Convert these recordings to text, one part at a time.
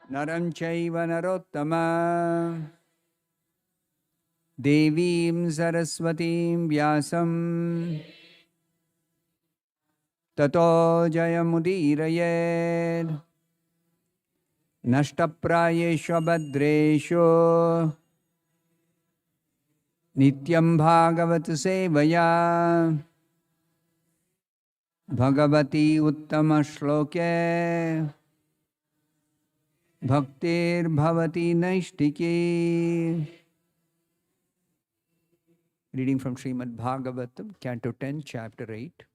Naram chaiva narottama Devim saraswatim vyasam Tato jayamudirayed Nashtaprayeshu bhadreshu Nityam bhagavat sevaya Bhagavati uttama shloke Bhaktir bhavati naishtiki. Reading from Srimad Bhagavatam, Canto 10, Chapter 8.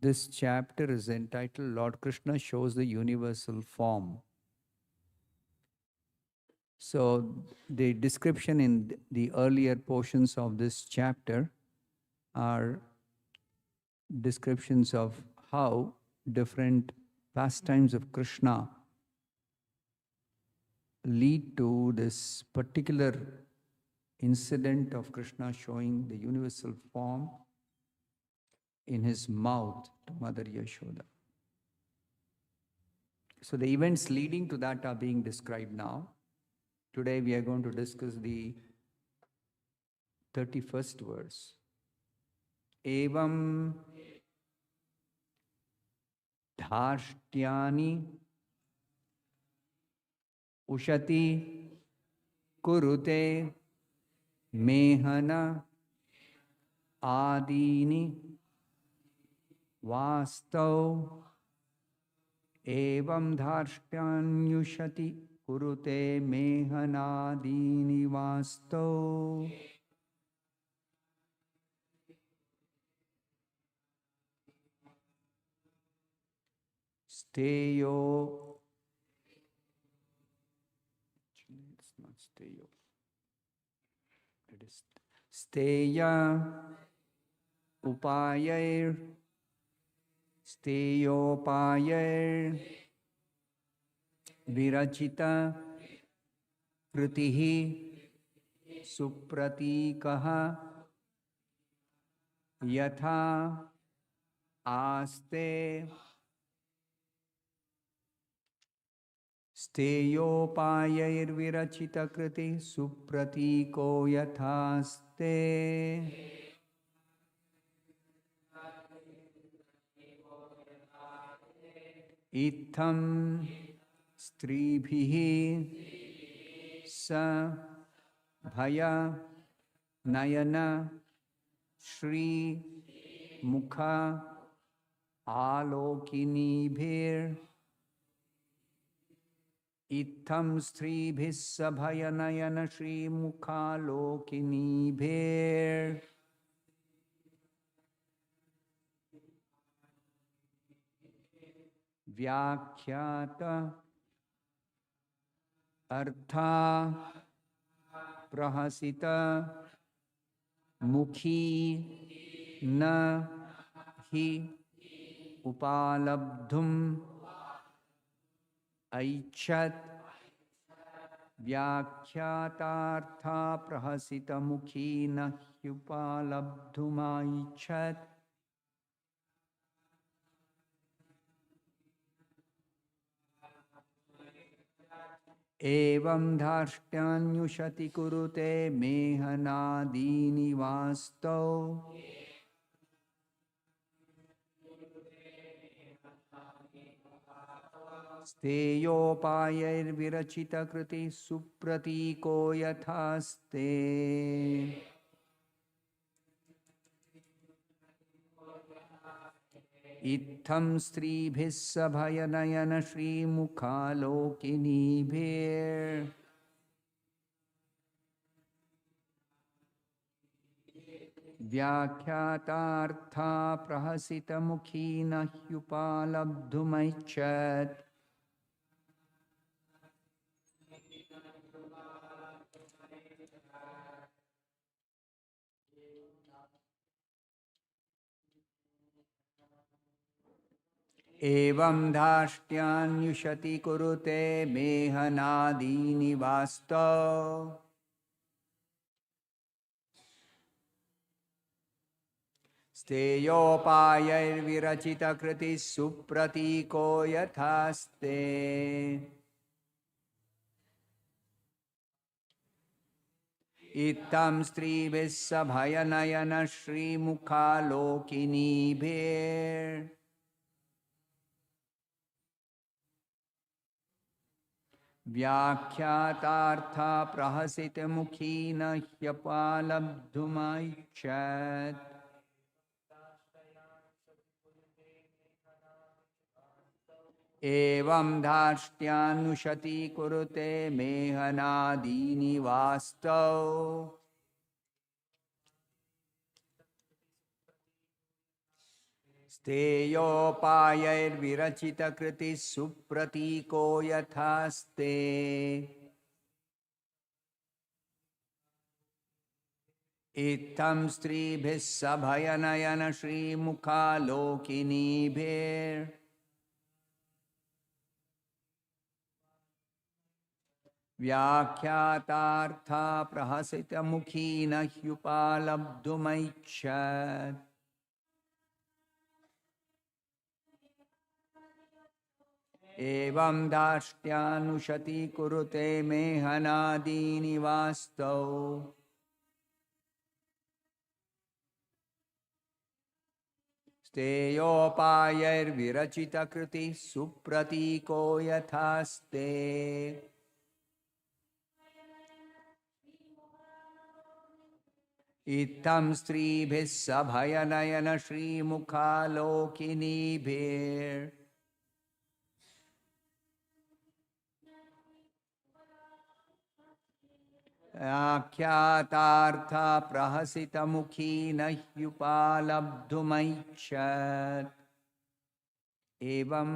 This chapter is entitled Lord Krishna Shows the Universal Form. So, the description in the earlier portions of this chapter are descriptions of how different pastimes of Krishna lead to this particular incident of Krishna showing the universal form in his mouth to Mother Yashoda. So the events leading to that are being described now. Today we are going to discuss the 31st verse. Evam dhashtyani ushati kurute mehana adini vastav evam dhashtanyushati kurute mehanadini vastav. Steyo, it's not steyo, it is steya upayair, steyopayair, virachita kritihi supratikaha yatha aste. Steyopayairvirachita kriti supratiko yathaste. Itham stribhihi sa bhaya nayana shri mukha alokinibhir. Itham stribhis sabhayanayana shri mukha lokinibhir. Vyakhyata artha prahasita mukhi na hi upalabdhum aichat. Vyakhyata prahasita mukhi na hi upalabdhum aichat. Evam dhashtanyushati kurute mehanadini vastav. Steyopayair virachita kriti supratiko yathaste. Itham stribhis sabhayanayana shri mukha lokinibhir. Vyakhyata prahasita mukhi na hyupalabdhumaichat. Evam dhashtanyushati kurute mehanadini vastav. Steyopayair virachita kriti supratiko yathaste. Itam stribhis sabhayanayana Shri Mukha Lokinibhir Vyakyatartha prahasita mukhina hyapalabdhumaichat Evam dharshtyanushati kurute mehanadini vastav Steyopayair virachita kriti supratiko yathaste Itam stribhis sabhayanayana Shri Mukha Lokinibhir Vyakyatartha prahasita mukhina hyupalabdhumaichat Evam dashtyanushati kurute mehanadini vastav Steyopayair virachita kriti supratiko yathaste Itam stribhis sabhayanayana Shri Mukha Lokinibhir Akyatartha prahasita mukhina hyupalabdhumaichat Evam,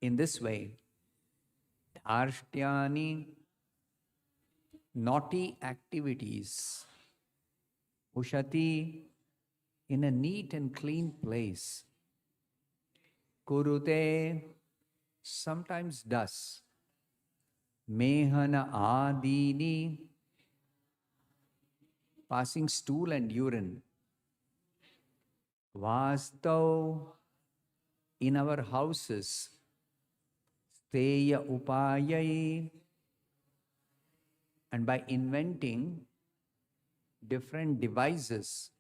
in this way, Dharshtyani, naughty activities, Ushati, in a neat and clean place, Kurute, sometimes does, Mehana adini, passing stool and urine, Vastav, in our houses, Steya upayai, and by inventing different devices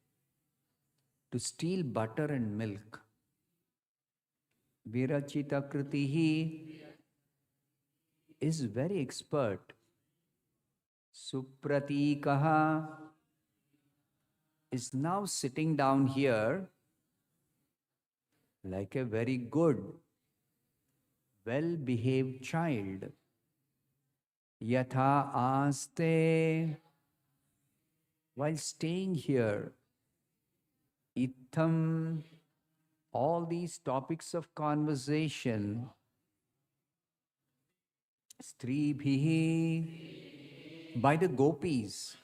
to steal butter and milk. Virachita kritihi is very expert. Supratikaha is now sitting down here like a very good, well-behaved child. Yatha aste, while staying here, itham, all these topics of conversation, stribhihi, by the gopis,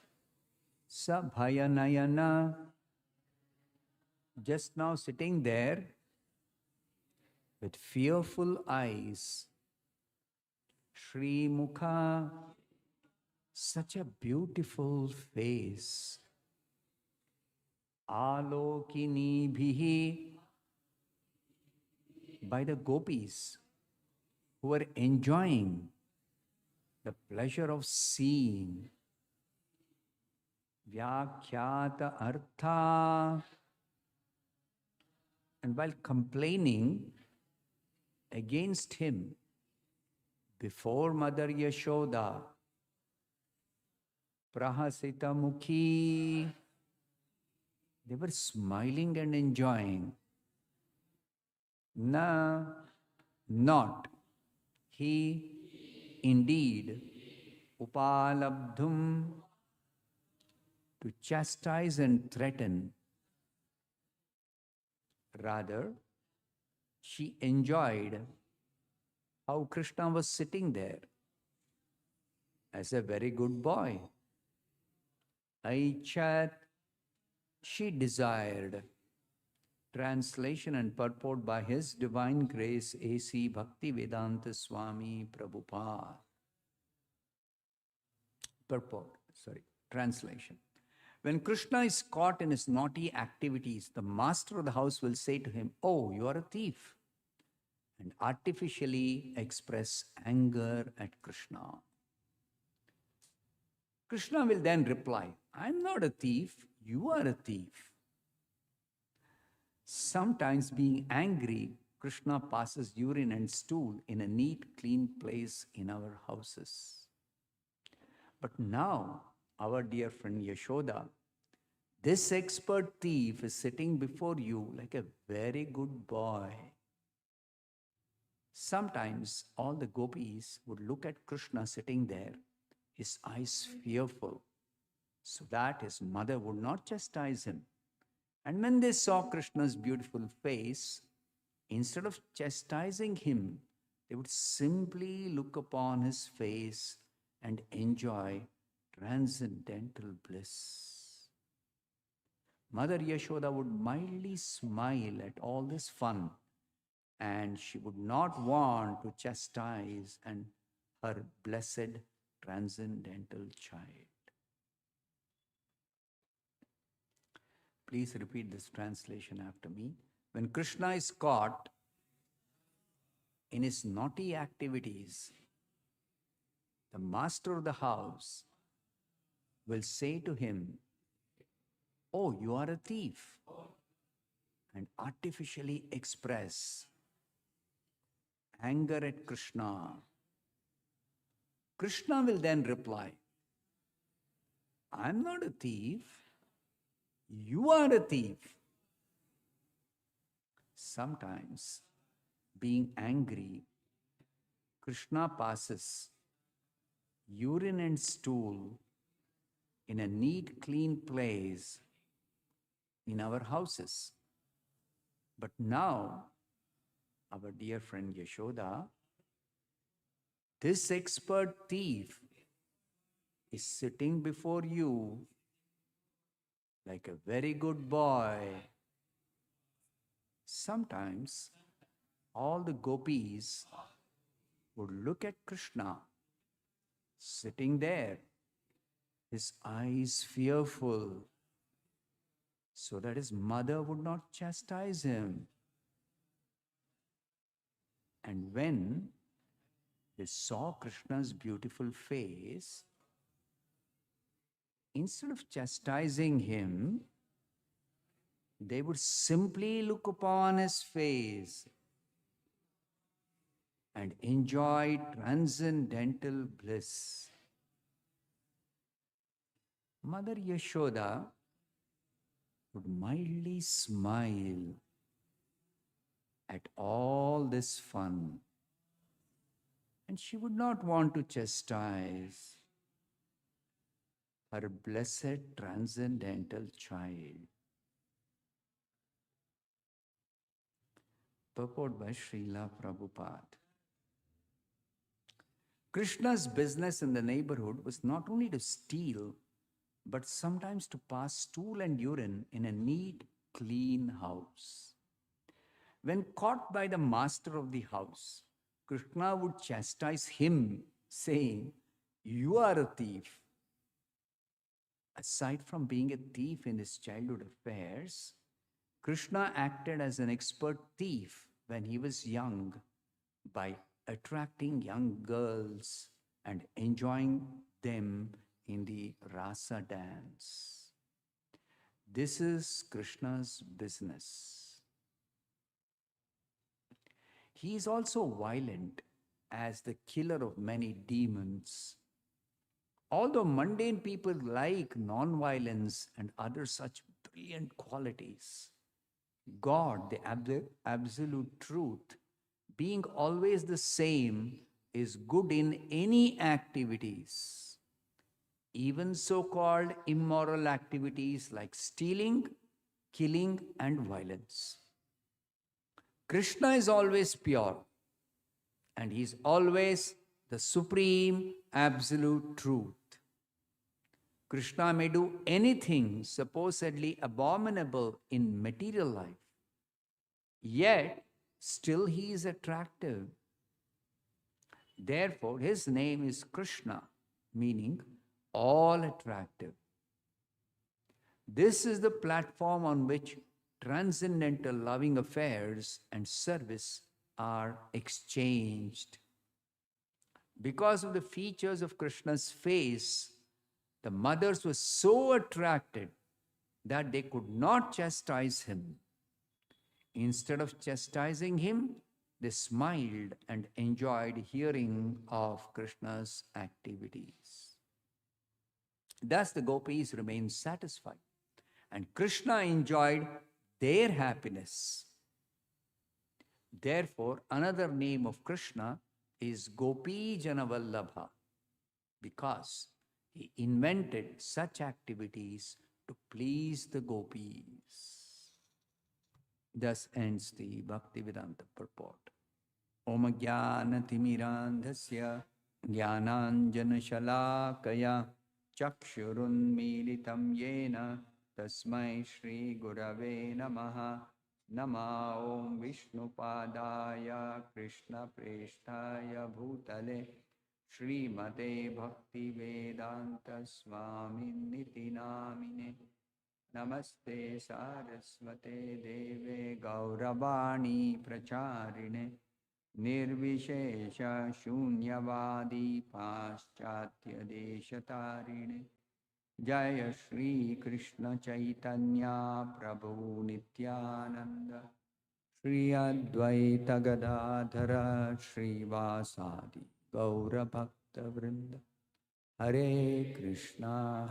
sabhayanayana, just now sitting there with fearful eyes, Shri Mukha, such a beautiful face. Alokinibhihi, by the gopis who are enjoying the pleasure of seeing. Vyakhyata artha, and while complaining against him before Mother Yashoda, prahasita mukhi, they were smiling and enjoying. Na, not. He indeed upalabdhum, to chastise and threaten. Rather, she enjoyed how Krishna was sitting there as a very good boy. Aichat, she desired. Translation and purport by His Divine Grace A.C. Bhaktivedanta Swami Prabhupada. Translation. When Krishna is caught in his naughty activities, the master of the house will say to him, "Oh, you are a thief," and artificially express anger at Krishna. Krishna will then reply, I'm not a thief, you are a thief. Sometimes, being angry, Krishna passes urine and stool in a neat, clean place in our houses. But now, our dear friend Yashoda, this expert thief is sitting before you like a very good boy. Sometimes all the gopis would look at Krishna sitting there, his eyes fearful, so that his mother would not chastise him. And when they saw Krishna's beautiful face, instead of chastising him, they would simply look upon his face and enjoy transcendental bliss. Mother Yashoda would mildly smile at all this fun, and she would not want to chastise her blessed transcendental child. Please repeat this translation after me. When Krishna is caught in his naughty activities, the master of the house will say to him, "Oh, you are a thief," and artificially express anger at Krishna. Krishna will then reply, "I'm not a thief, you are a thief." Sometimes, being angry, Krishna passes urine and stool in a neat, clean place in our houses. But now, our dear friend Yashoda, this expert thief is sitting before you like a very good boy. Sometimes all the gopis would look at Krishna sitting there, his eyes fearful, so that his mother would not chastise him. And when they saw Krishna's beautiful face, instead of chastising him, they would simply look upon his face and enjoy transcendental bliss. Mother Yashoda would mildly smile at all this fun, and she would not want to chastise her blessed transcendental child. Purport by Srila Prabhupada. Krishna's business in the neighborhood was not only to steal, but sometimes to pass stool and urine in a neat, clean house. When caught by the master of the house, Krishna would chastise him, saying, "You are a thief." Aside from being a thief in his childhood affairs, Krishna acted as an expert thief when he was young by attracting young girls and enjoying them in the rasa dance. This is Krishna's business. He is also violent as the killer of many demons. Although mundane people like non-violence and other such brilliant qualities, God, the absolute truth, being always the same, is good in any activities, even so-called immoral activities like stealing, killing, and violence. Krishna is always pure, and he is always the supreme absolute truth. Krishna may do anything supposedly abominable in material life, yet still he is attractive. Therefore, his name is Krishna, meaning all attractive. This is the platform on which transcendental loving affairs and service are exchanged. Because of the features of Krishna's face, The mothers were so attracted that they could not chastise him. Instead of chastising him, they smiled and enjoyed hearing of Krishna's activities. Thus the gopis remained satisfied, and Krishna enjoyed their happiness. Therefore, another name of Krishna is Gopi Janavallabha, because he invented such activities to please the gopis. Thus ends the Bhaktivedanta purport. Om Jnana Timirandhasya Jnananjana Shalakaya Chakshurunmilitam Yena Tasmai Shri Gurave Namaha. Nama Om Vishnupadaya Krishna Presthaya Bhutale Srimate Bhaktivedanta Swami Niti Namine. Namaste Saraswate Deve Gauravani Pracharine Nirvishesha Shunyavadi Paschatya Deshatarine Jaya Shri Krishna Chaitanya Prabhu Nityananda Shri Advaita Gadadhara Shri Vasadi Gaura Bhakta Vrinda Hare Krishna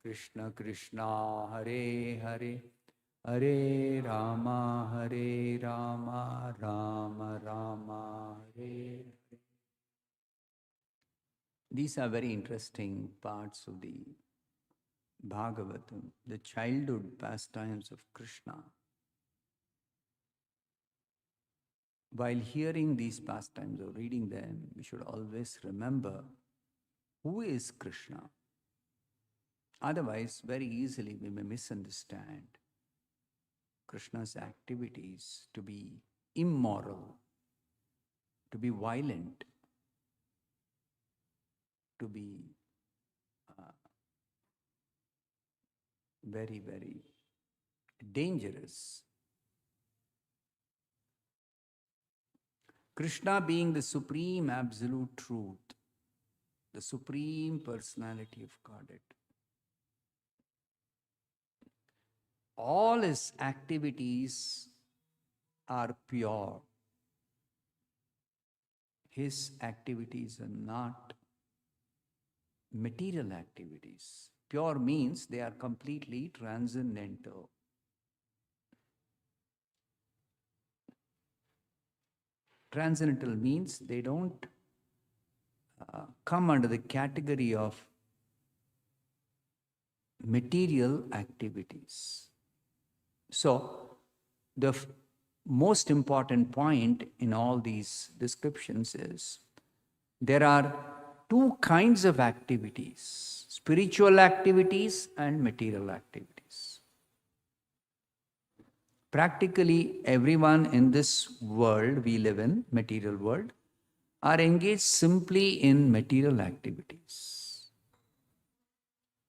Krishna Krishna Hare Hare Hare Rama Rama Rama Hare Hare. These are very interesting parts of the Bhagavatam, the childhood pastimes of Krishna. While hearing these pastimes or reading them, we should always remember who is Krishna. Otherwise, very easily we may misunderstand Krishna's activities to be immoral, to be violent, to be very, very dangerous. Krishna being the supreme absolute truth, the supreme personality of Godhead. All his activities are pure. His activities are not material activities. Pure means they are completely transcendental. Transcendental means they don't come under the category of material activities. So, the most important point in all these descriptions is there are two kinds of activities: spiritual activities and material activities. Practically everyone in this world we live in, material world, are engaged simply in material activities.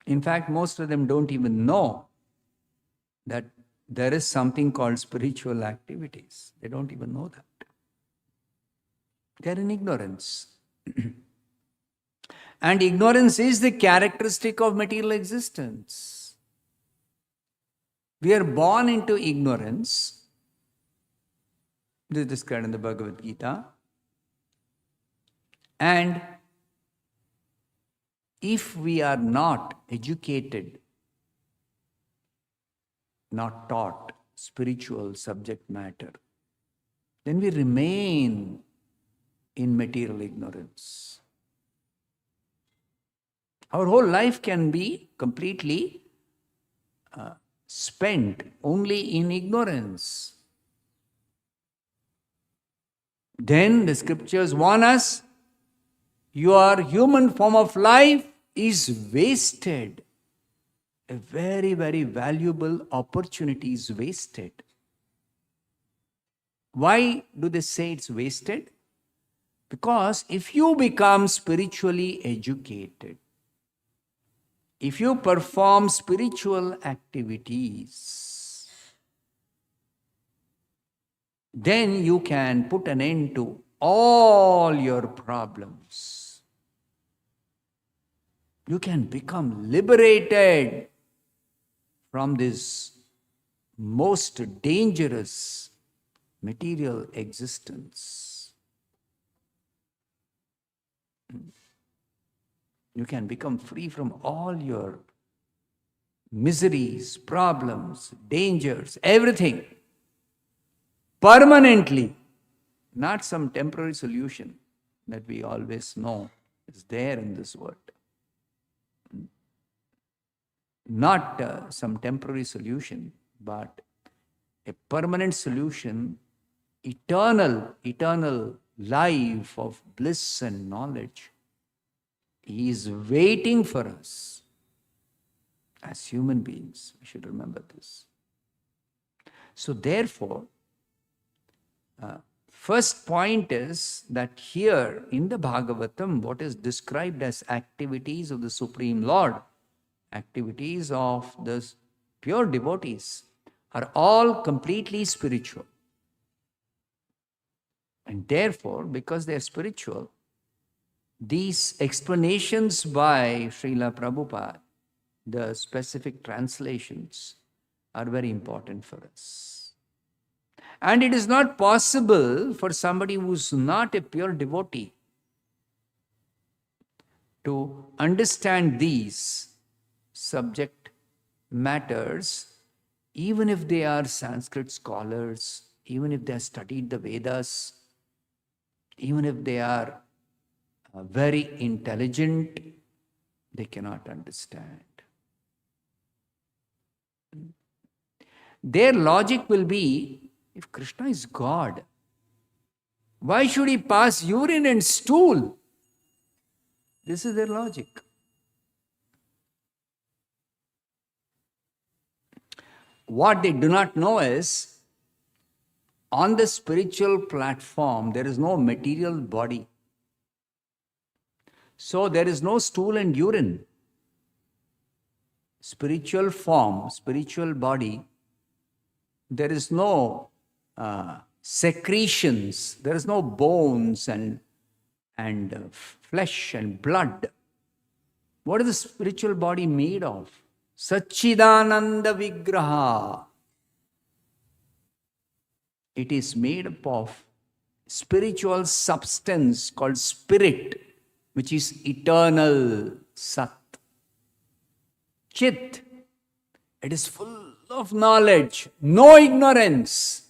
In fact, most of them don't even know that there is something called spiritual activities. They don't even know that. They are in ignorance. And ignorance is the characteristic of material existence. We are born into ignorance. This is described in the Bhagavad Gita. And if we are not educated, not taught spiritual subject matter, then we remain in material ignorance. Our whole life can be completely spent only in ignorance. Then the scriptures warn us, your human form of life is wasted. A very, very valuable opportunity is wasted. Why do they say it's wasted? Because if you become spiritually educated, if you perform spiritual activities, then you can put an end to all your problems. You can become liberated from this most dangerous material existence. You can become free from all your miseries, problems, dangers, everything. Permanently. Not some temporary solution that we always know is there in this world. Not some temporary solution, but a permanent solution, eternal life of bliss and knowledge. He is waiting for us as human beings. We should remember this. So therefore, first point is that here in the Bhagavatam, what is described as activities of the Supreme Lord, activities of the pure devotees, are all completely spiritual. And therefore, because they are spiritual, these explanations by Srila Prabhupada, the specific translations, are very important for us. And it is not possible for somebody who's not a pure devotee to understand these subject matters, even if they are Sanskrit scholars, even if they have studied the Vedas, even if they are very intelligent, they cannot understand. Their logic will be, if Krishna is God, why should he pass urine and stool? This is their logic. What they do not know is, on the spiritual platform, there is no material body. So there is no stool and urine. Spiritual form, spiritual body, there is no secretions, there is no bones and flesh and blood. What is the spiritual body made of? Satchidananda Vigraha. It is made up of spiritual substance called spirit, which is eternal Sat. Chit. It is full of knowledge, no ignorance.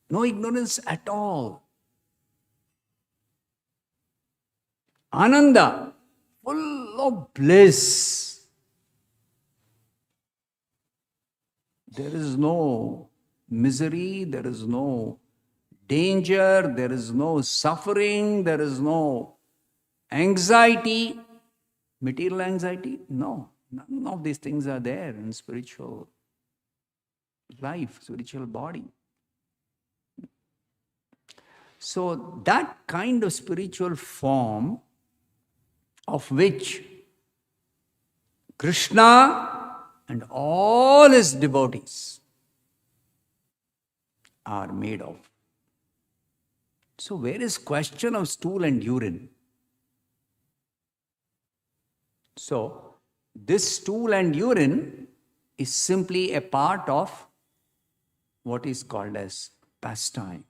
No ignorance at all. Ananda, full of bliss. There is no misery, there is no danger, there is no suffering, there is no anxiety, material anxiety. No, none of these things are there in spiritual life, spiritual body. So that kind of spiritual form of which Krishna and all his devotees are made of. So where is question of stool and urine? So this stool and urine is simply a part of what is called as pastime.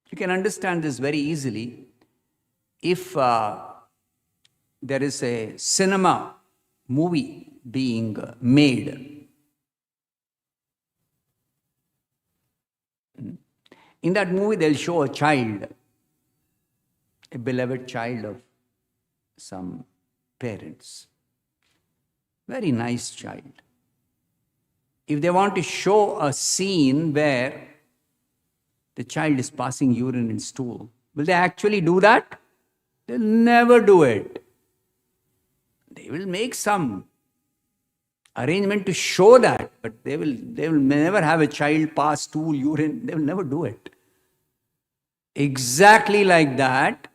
You can understand this very easily if there is a cinema movie being made. In that movie, they'll show a child, a beloved child of some parents. Very nice child. If they want to show a scene where the child is passing urine and stool, will they actually do that? They'll never do it. They will make some arrangement to show that, but they will never have a child pass stool, urine. They will never do it. Exactly like that,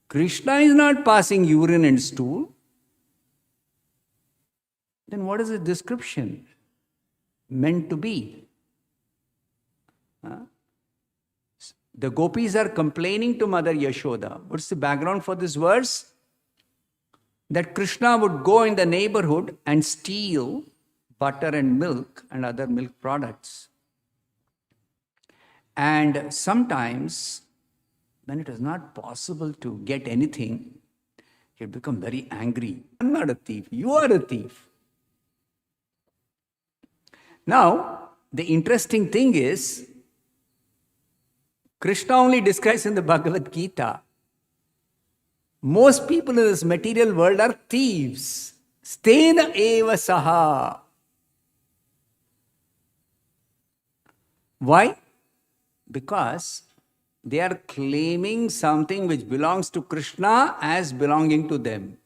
Krishna is not passing urine and stool. Then what is the description meant to be? The gopis are complaining to Mother Yashoda. What's the background for this verse? That Krishna would go in the neighborhood and steal butter and milk and other milk products. And sometimes, when it is not possible to get anything, he'd become very angry. I'm not a thief, you are a thief. Now, the interesting thing is, Krishna only describes in the Bhagavad Gita. Most people in this material world are thieves. Stena eva saha. Why? Because they are claiming something which belongs to Krishna as belonging to them.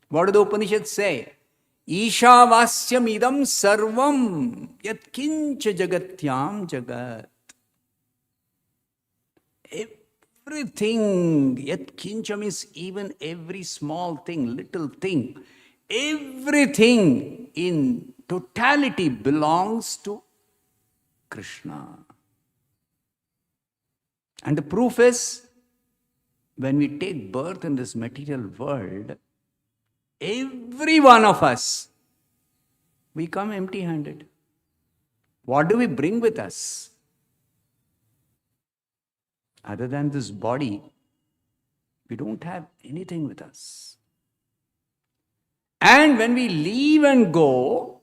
What do the Upanishads say? Ishavasyam idam sarvam yat kincha jagatyam jagat. Everything, yat kincha means even every small thing, little thing, everything in totality belongs to Krishna. And the proof is, when we take birth in this material world, every one of us, we come empty-handed. What do we bring with us? Other than this body, we don't have anything with us. And when we leave and go,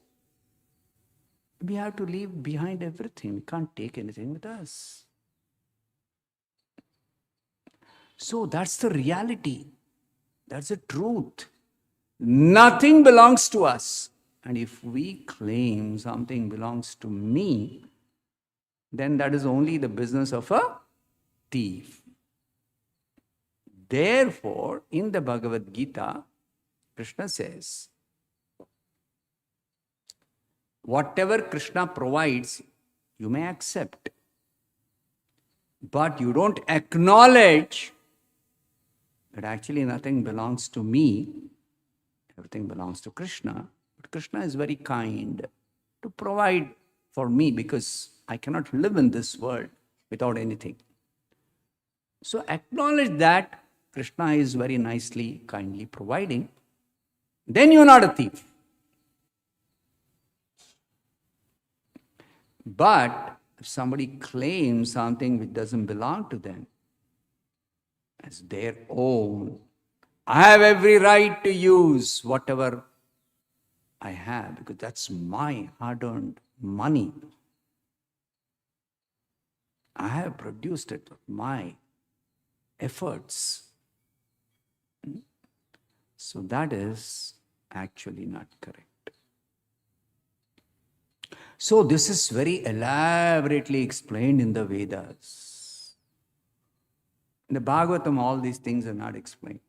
we have to leave behind everything. We can't take anything with us. So that's the reality. That's the truth. Nothing belongs to us. And if we claim something belongs to me, then that is only the business of a thief. Therefore, in the Bhagavad Gita, Krishna says, whatever Krishna provides, you may accept. But you don't acknowledge that actually nothing belongs to me. Everything belongs to Krishna. But Krishna is very kind to provide for me because I cannot live in this world without anything. So acknowledge that Krishna is very nicely, kindly providing. Then you're not a thief. But if somebody claims something which doesn't belong to them as their own, I have every right to use whatever I have because that's my hard-earned money. I have produced it with my efforts. So that is actually not correct. So this is very elaborately explained in the Vedas. In the Bhagavatam, all these things are not explained.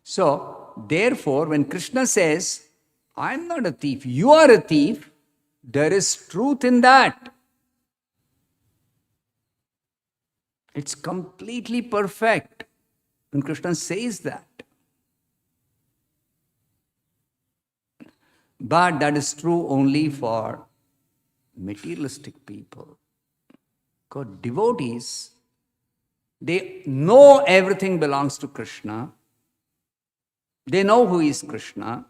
So, therefore, when Krishna says, I'm not a thief, you are a thief, there is truth in that. It's completely perfect when Krishna says that. But that is true only for materialistic people. Because devotees, they know everything belongs to Krishna. They know who is Krishna.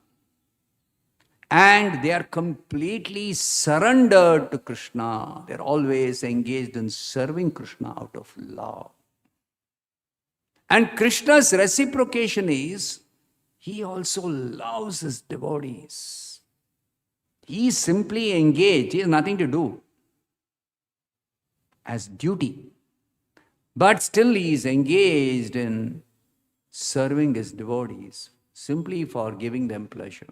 And they are completely surrendered to Krishna. They're always engaged in serving Krishna out of love. And Krishna's reciprocation is, he also loves his devotees. He is simply engaged. He has nothing to do as duty. But still he is engaged in serving his devotees simply for giving them pleasure.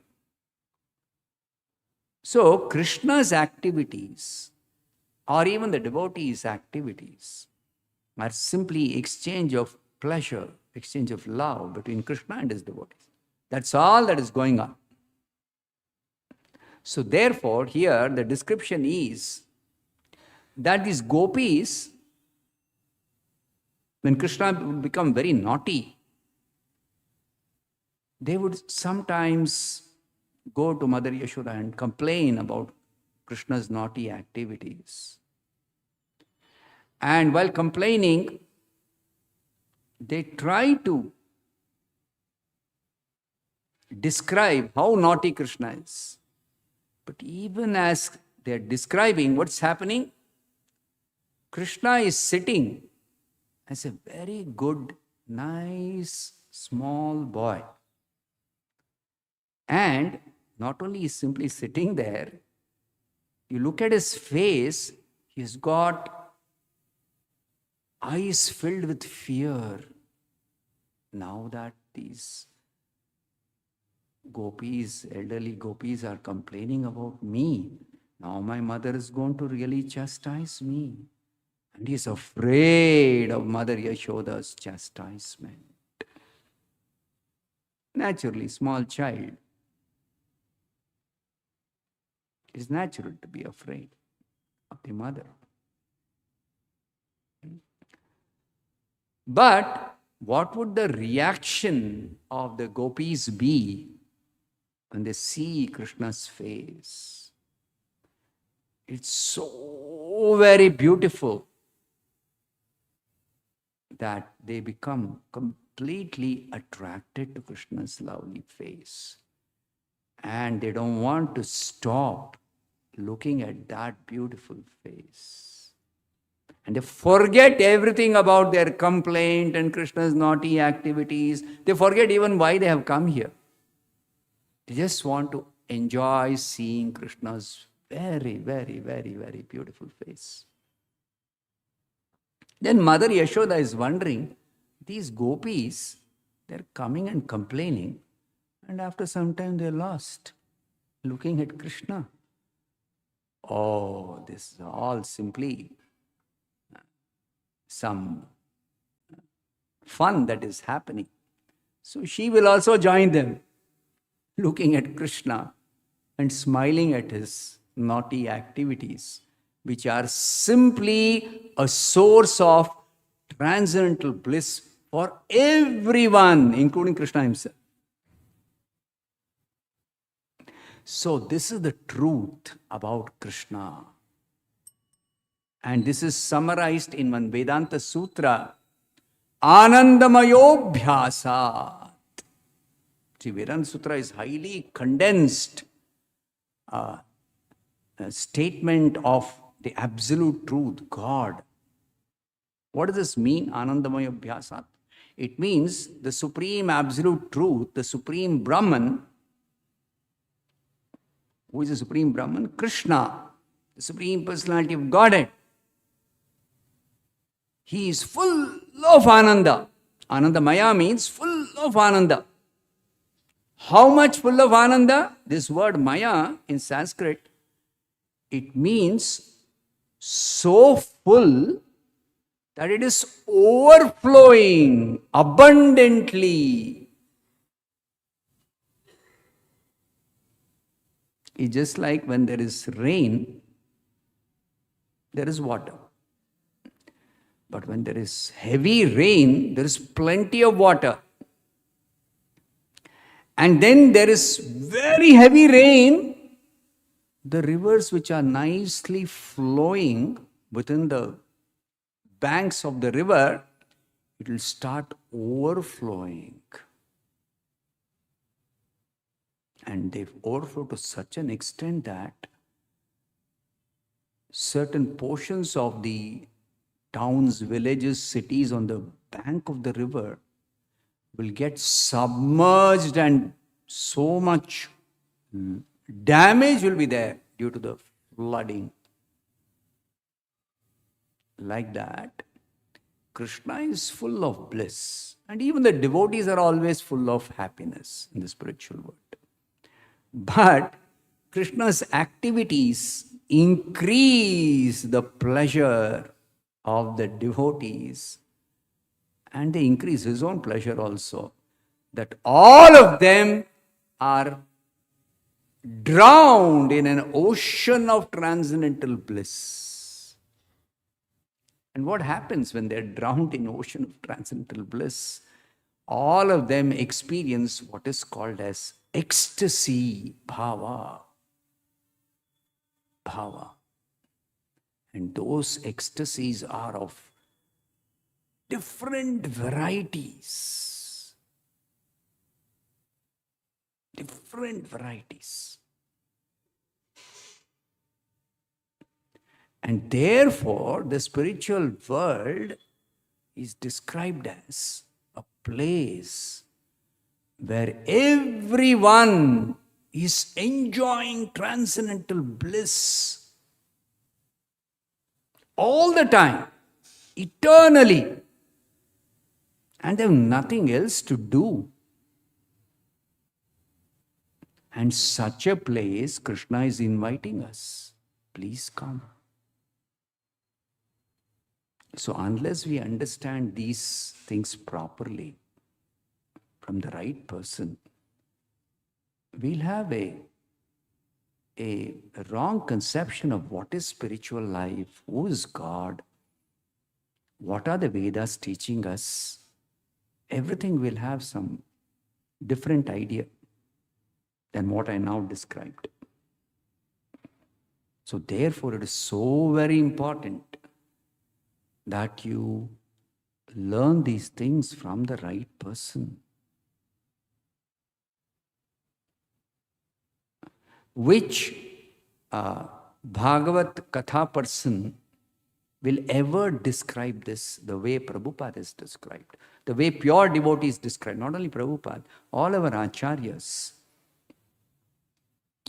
So Krishna's activities or even the devotees' activities are simply exchange of pleasure, exchange of love between Krishna and his devotees. That's all that is going on. So therefore, here the description is that these gopis, when Krishna would become very naughty, they would sometimes go to Mother Yashoda and complain about Krishna's naughty activities. And while complaining, they try to describe how naughty Krishna is. But even as they're describing what's happening, Krishna is sitting as a very good, nice, small boy. And not only is simply sitting there, you look at his face, he's got eyes filled with fear. Now that these gopis, elderly gopis, are complaining about me, now my mother is going to really chastise me. And he is afraid of Mother Yashoda's chastisement. Naturally, small child, it is natural to be afraid of the mother. But what would the reaction of the gopis be when they see Krishna's face? It's so very beautiful that they become completely attracted to Krishna's lovely face. And they don't want to stop looking at that beautiful face. And they forget everything about their complaint and Krishna's naughty activities. They forget even why they have come here. They just want to enjoy seeing Krishna's very, very, very, very beautiful face. Then Mother Yashoda is wondering, these gopis, they're coming and complaining, and after some time they're lost, looking at Krishna. Oh, this is all simply some fun that is happening. So she will also join them, looking at Krishna and smiling at his naughty activities, which are simply a source of transcendental bliss for everyone, including Krishna himself. So this is the truth about Krishna. And this is summarized in one Vedanta Sutra, Anandamayobhyasat. See, Vedanta Sutra is highly condensed statement of the absolute truth, God. What does this mean, Anandamayobhyasat? It means the supreme absolute truth, the supreme Brahman. Who is the supreme Brahman? Krishna, the supreme personality of Godhead. He is full of Ananda. Anandamaya means full of Ananda. How much full of Ananda? This word Maya in Sanskrit, it means so full that it is overflowing abundantly. It's just like when there is rain, there is water. But when there is heavy rain, there is plenty of water. And then there is very heavy rain, the rivers which are nicely flowing within the banks of the river, it will start overflowing. And they overflow to such an extent that certain portions of the towns, villages, cities on the bank of the river will get submerged, and so much damage will be there due to the flooding. Like that, Krishna is full of bliss. And even the devotees are always full of happiness in the spiritual world. But Krishna's activities increase the pleasure of the devotees, and they increase his own pleasure also. That all of them are drowned in an ocean of transcendental bliss. And what happens when they're drowned in ocean of transcendental bliss? All of them experience what is called as ecstasy, bhava. bhava. And those ecstasies are of different varieties. Different varieties. And therefore, the spiritual world is described as a place where everyone is enjoying transcendental bliss all the time, eternally, and they have nothing else to do. And such a place, Krishna is inviting us. Please come. So unless we understand these things properly from the right person, we'll have a wrong conception of what is spiritual life, who is God, what are the Vedas teaching us. Everything will have some different idea than what I now described. So therefore, it is so very important that you learn these things from the right person. Which Bhagavat Katha person will ever describe this the way Prabhupada is described, the way pure devotees described, not only Prabhupada, all our acharyas,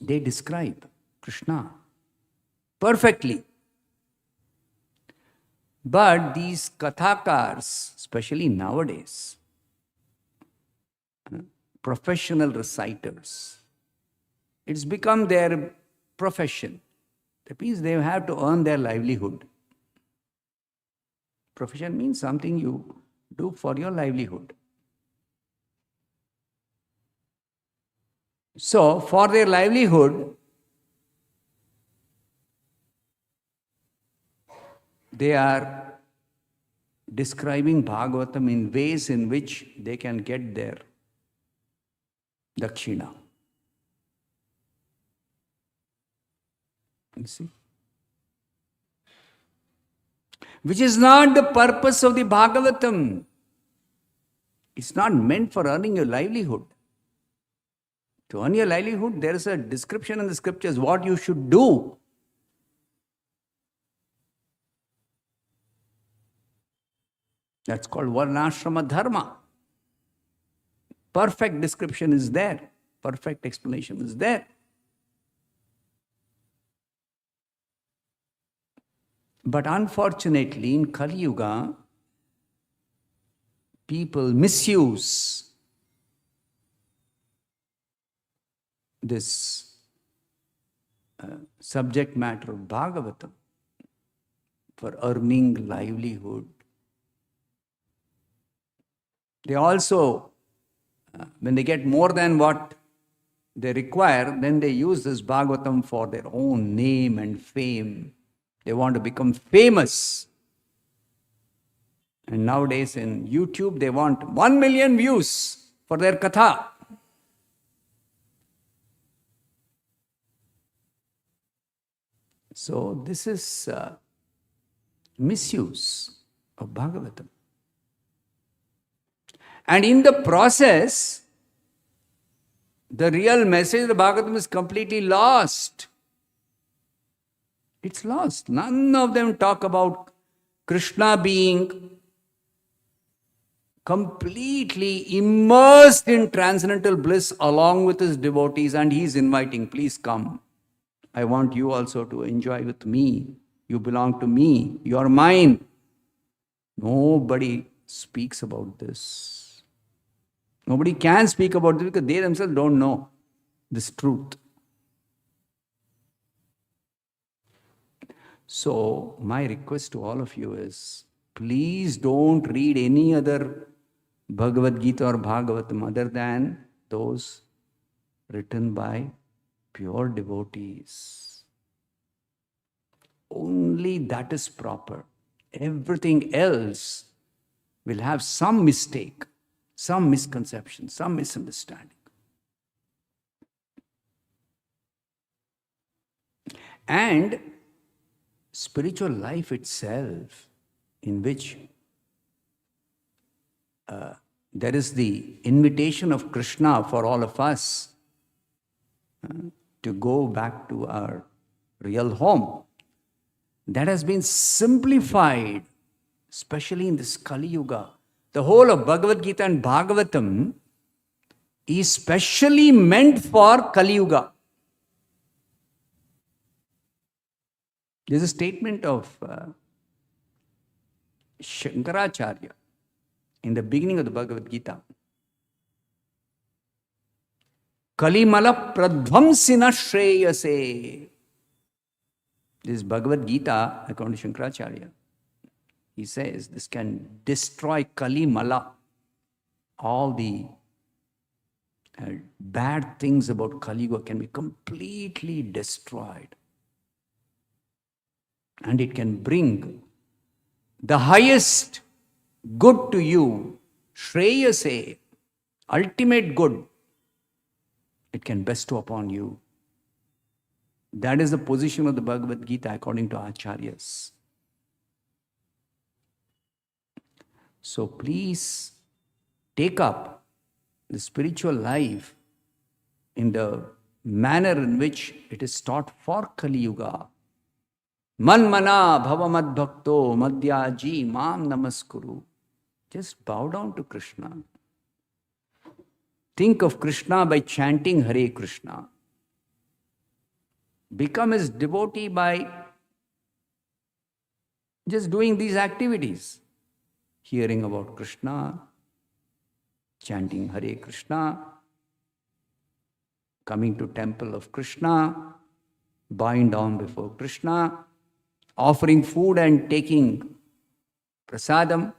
they describe Krishna perfectly. But these kathakars, especially nowadays, professional reciters, it's become their profession. That means they have to earn their livelihood. Profession means something you do for your livelihood. So, for their livelihood, they are describing Bhagavatam in ways in which they can get their dakshina. You see? Which is not the purpose of the Bhagavatam. It's not meant for earning your livelihood. To earn your livelihood, there is a description in the scriptures what you should do. That's called Varnashrama Dharma. Perfect description is there. Perfect explanation is there. But unfortunately, in Kali Yuga, people misuse this subject matter of Bhagavatam for earning livelihood. They also, when they get more than what they require, then they use this Bhagavatam for their own name and fame. They want to become famous. And nowadays in YouTube, they want 1 million views for their katha. So this is misuse of Bhagavatam. And in the process, the real message of the Bhagavatam is completely lost. It's lost. None of them talk about Krishna being completely immersed in transcendental bliss along with his devotees, and he is inviting, please come. I want you also to enjoy with me. You belong to me. You are mine. Nobody speaks about this. Nobody can speak about this because they themselves don't know this truth. So, my request to all of you is, please don't read any other Bhagavad Gita or Bhagavatam other than those written by pure devotees. Only that is proper. Everything else will have some mistake, some misconception, some misunderstanding. And spiritual life itself, in which there is the invitation of Krishna for all of us to go back to our real home, that has been simplified, especially in this Kali Yuga. The whole of Bhagavad Gita and Bhagavatam is specially meant for Kali Yuga. There's a statement of Shankaracharya in the beginning of the Bhagavad Gita. Kalimala pradvamsina shreyase. This is Bhagavad Gita, according to Shankaracharya. He says this can destroy Kalimala, all the bad things about Kali Yuga can be completely destroyed. And it can bring the highest good to you, Shreyase, ultimate good, it can bestow upon you. That is the position of the Bhagavad Gita according to Acharyas. So please take up the spiritual life in the manner in which it is taught for Kali Yuga. Manmana bhavamad bhakto madhyaji mam namaskuru. Just bow down to Krishna. Think of Krishna by chanting Hare Krishna. Become his devotee by just doing these activities. Hearing about Krishna, chanting Hare Krishna, coming to temple of Krishna, bowing down before Krishna, offering food and taking prasadam,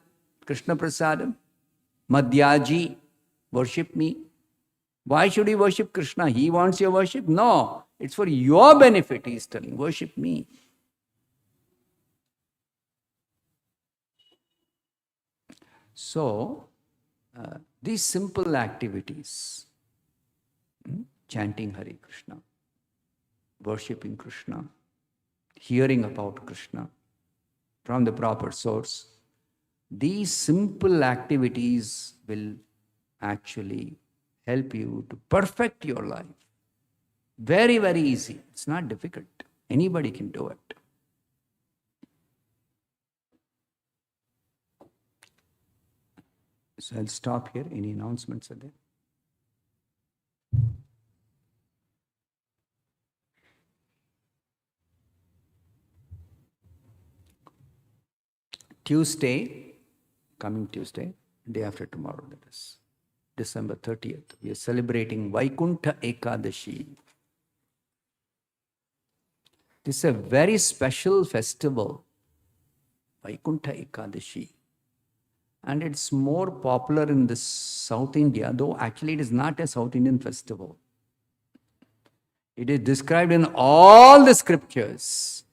Krishna prasadam, madhyaji, worship me. Why should he worship Krishna? He wants your worship? No, it's for your benefit, he is telling. Worship me. So, these simple activities, chanting Hare Krishna, worshipping Krishna, hearing about Krishna from the proper source, these simple activities will actually help you to perfect your life. Very, very easy. It's not difficult. Anybody can do it. So I'll stop here. Any announcements are there? Tuesday, coming Tuesday, day after tomorrow, that is December 30th, we are celebrating Vaikuntha Ekadashi. This is a very special festival, Vaikuntha Ekadashi. And it's more popular in the South India, though actually it is not a South Indian festival. It is described in all the scriptures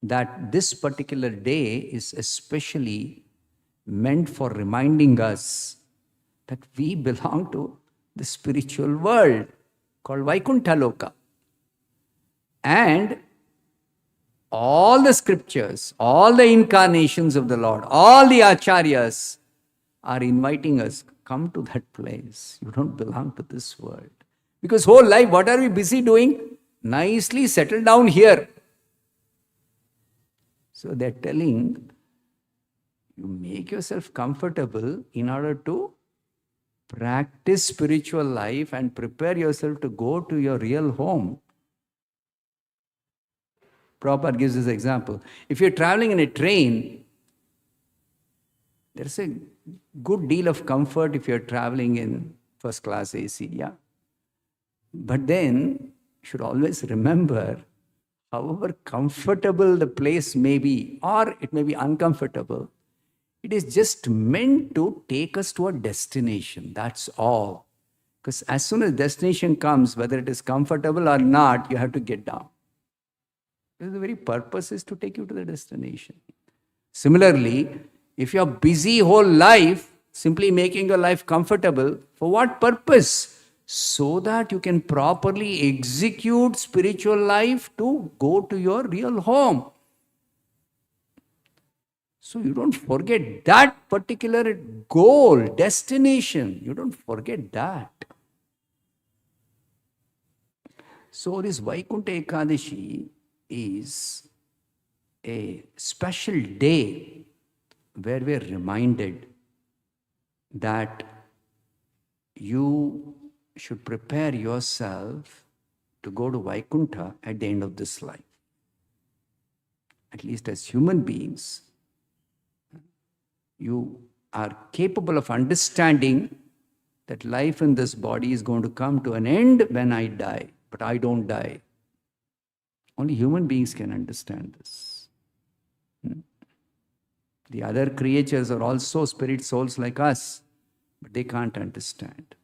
that this particular day is especially meant for reminding us that we belong to the spiritual world called Vaikuntha Loka. And all the scriptures, all the incarnations of the Lord, all the acharyas are inviting us, come to that place. You don't belong to this world. Because whole life, what are we busy doing? Nicely settle down here. So they're telling, you make yourself comfortable in order to practice spiritual life and prepare yourself to go to your real home. Prabhupada gives this example. If you're traveling in a train, there's a good deal of comfort if you're traveling in first class AC, yeah. But then you should always remember, however comfortable the place may be, or it may be uncomfortable, it is just meant to take us to a destination. That's all. Because as soon as destination comes, whether it is comfortable or not, you have to get down. The very purpose is to take you to the destination. Similarly, if you're busy whole life, simply making your life comfortable, for what purpose? so that you can properly execute spiritual life to go to your real home. So you don't forget that particular goal, destination. You don't forget that. So this Vaikuntha Ekadashi is a special day where we are reminded that you should prepare yourself to go to Vaikuntha at the end of this life. At least as human beings, you are capable of understanding that life in this body is going to come to an end when I die, but I don't die. Only human beings can understand this. The other creatures are also spirit souls like us, but they can't understand.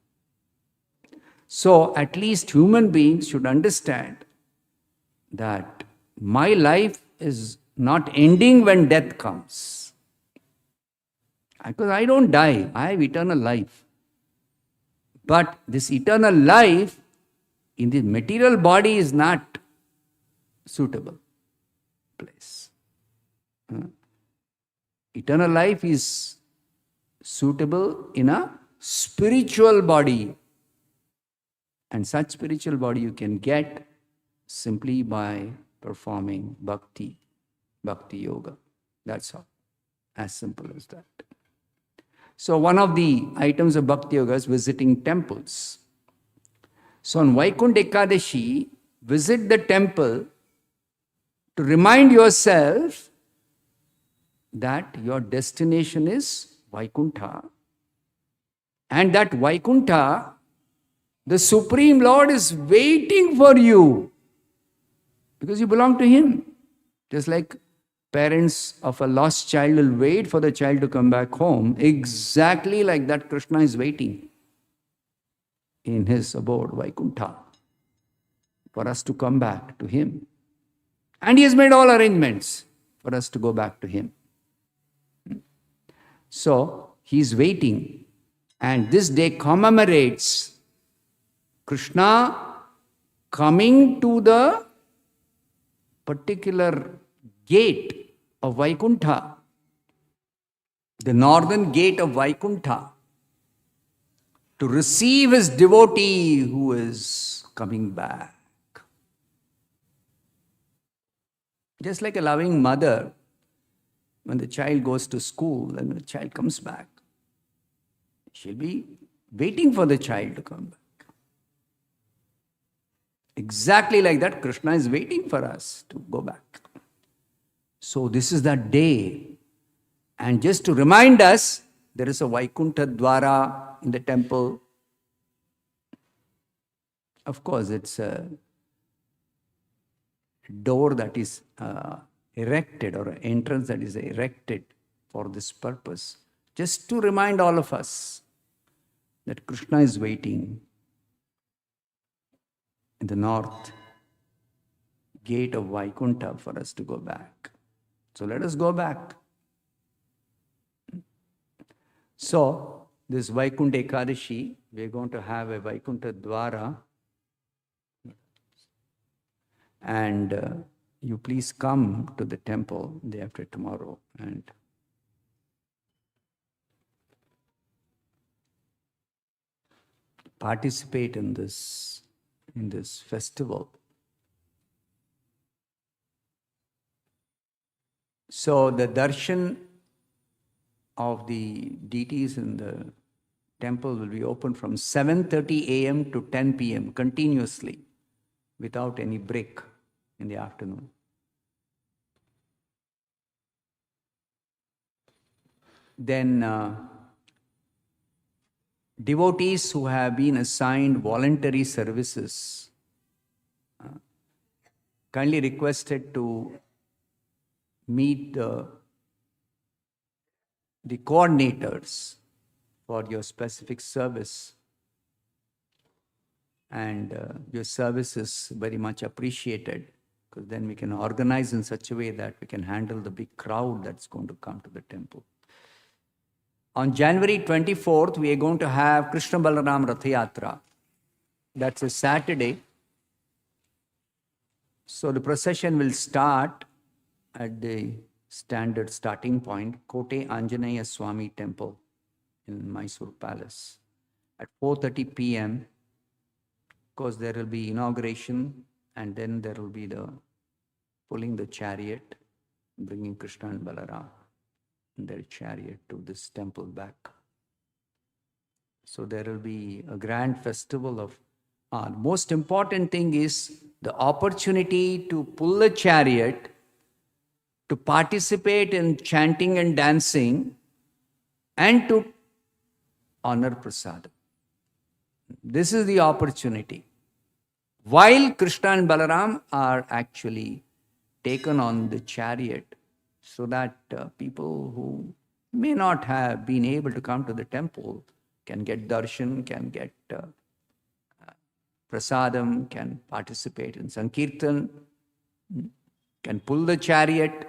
So at least human beings should understand that my life is not ending when death comes. Because I don't die, I have eternal life. But this eternal life in the material body is not suitable place. Eternal life is suitable in a spiritual body. And such spiritual body you can get simply by performing bhakti yoga. That's all. As simple as that. So one of the items of bhakti yoga is visiting temples. So on Vaikuntha Ekadashi, visit the temple to remind yourself that your destination is Vaikuntha. And that Vaikuntha, the Supreme Lord is waiting for you because you belong to Him. Just like parents of a lost child will wait for the child to come back home, exactly like that Krishna is waiting in His abode, Vaikuntha, for us to come back to Him. And He has made all arrangements for us to go back to Him. So, He is waiting. And this day commemorates Krishna coming to the particular gate of Vaikuntha, the northern gate of Vaikuntha, to receive his devotee who is coming back. Just like a loving mother, when the child goes to school and the child comes back, she'll be waiting for the child to come back. Exactly like that, Krishna is waiting for us to go back. So this is that day. And just to remind us, there is a Vaikuntha Dwara in the temple. Of course, it's a door that is erected, or an entrance that is erected for this purpose. Just to remind all of us that Krishna is waiting in the north gate of Vaikuntha for us to go back. So let us go back. So, this Vaikuntha Ekadashi, we are going to have a Vaikuntha Dwara. And you please come to the temple day after tomorrow and participate in this festival. So the darshan of the deities in the temple will be open from 7:30 a.m. to 10 p.m. continuously, without any break in the afternoon. Then devotees who have been assigned voluntary services kindly requested to meet the coordinators for your specific service. And your service is very much appreciated, because then we can organize in such a way that we can handle the big crowd that's going to come to the temple. On January 24th, we are going to have Krishna Balaram Ratha Yatra. That's a Saturday. So the procession will start at the standard starting point, Kote Anjaneya Swami Temple in Mysore Palace. At 4:30 p.m., of course, there will be inauguration, and then there will be the pulling the chariot, bringing Krishna and Balaram in their chariot to this temple back. So there will be a grand festival of. The most important thing is the opportunity to pull the chariot, to participate in chanting and dancing, and to honor prasadam. This is the opportunity. While Krishna and Balaram are actually taken on the chariot, so that people who may not have been able to come to the temple can get darshan, can get prasadam, can participate in sankirtan, can pull the chariot,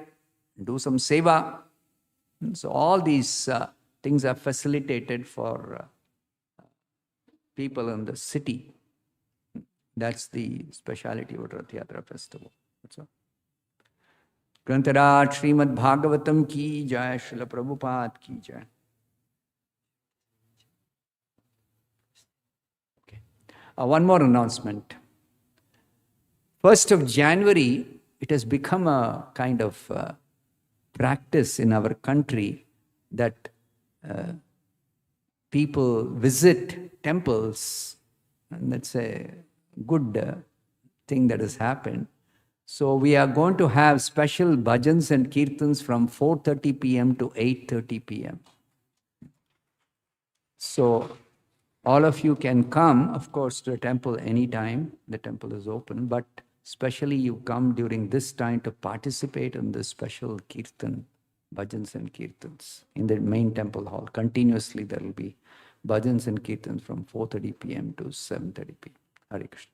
do some seva. So all these things are facilitated for people in the city. That's the speciality of Rath Yatra festival. That's all. Grantaraj Srimad Bhagavatam ki jai, Srila Prabhupada ki jai. Okay. One more announcement. 1st of January, it has become a kind of practice in our country that people visit temples, and that's a good thing that has happened. So we are going to have special bhajans and kirtans from 4:30 p.m. to 8:30 p.m. So all of you can come, of course, to the temple anytime. The temple is open, but especially you come during this time to participate in this special kirtan, bhajans and kirtans in the main temple hall. Continuously there will be bhajans and kirtans from 4:30 p.m. to 7:30 p.m. Hare Krishna.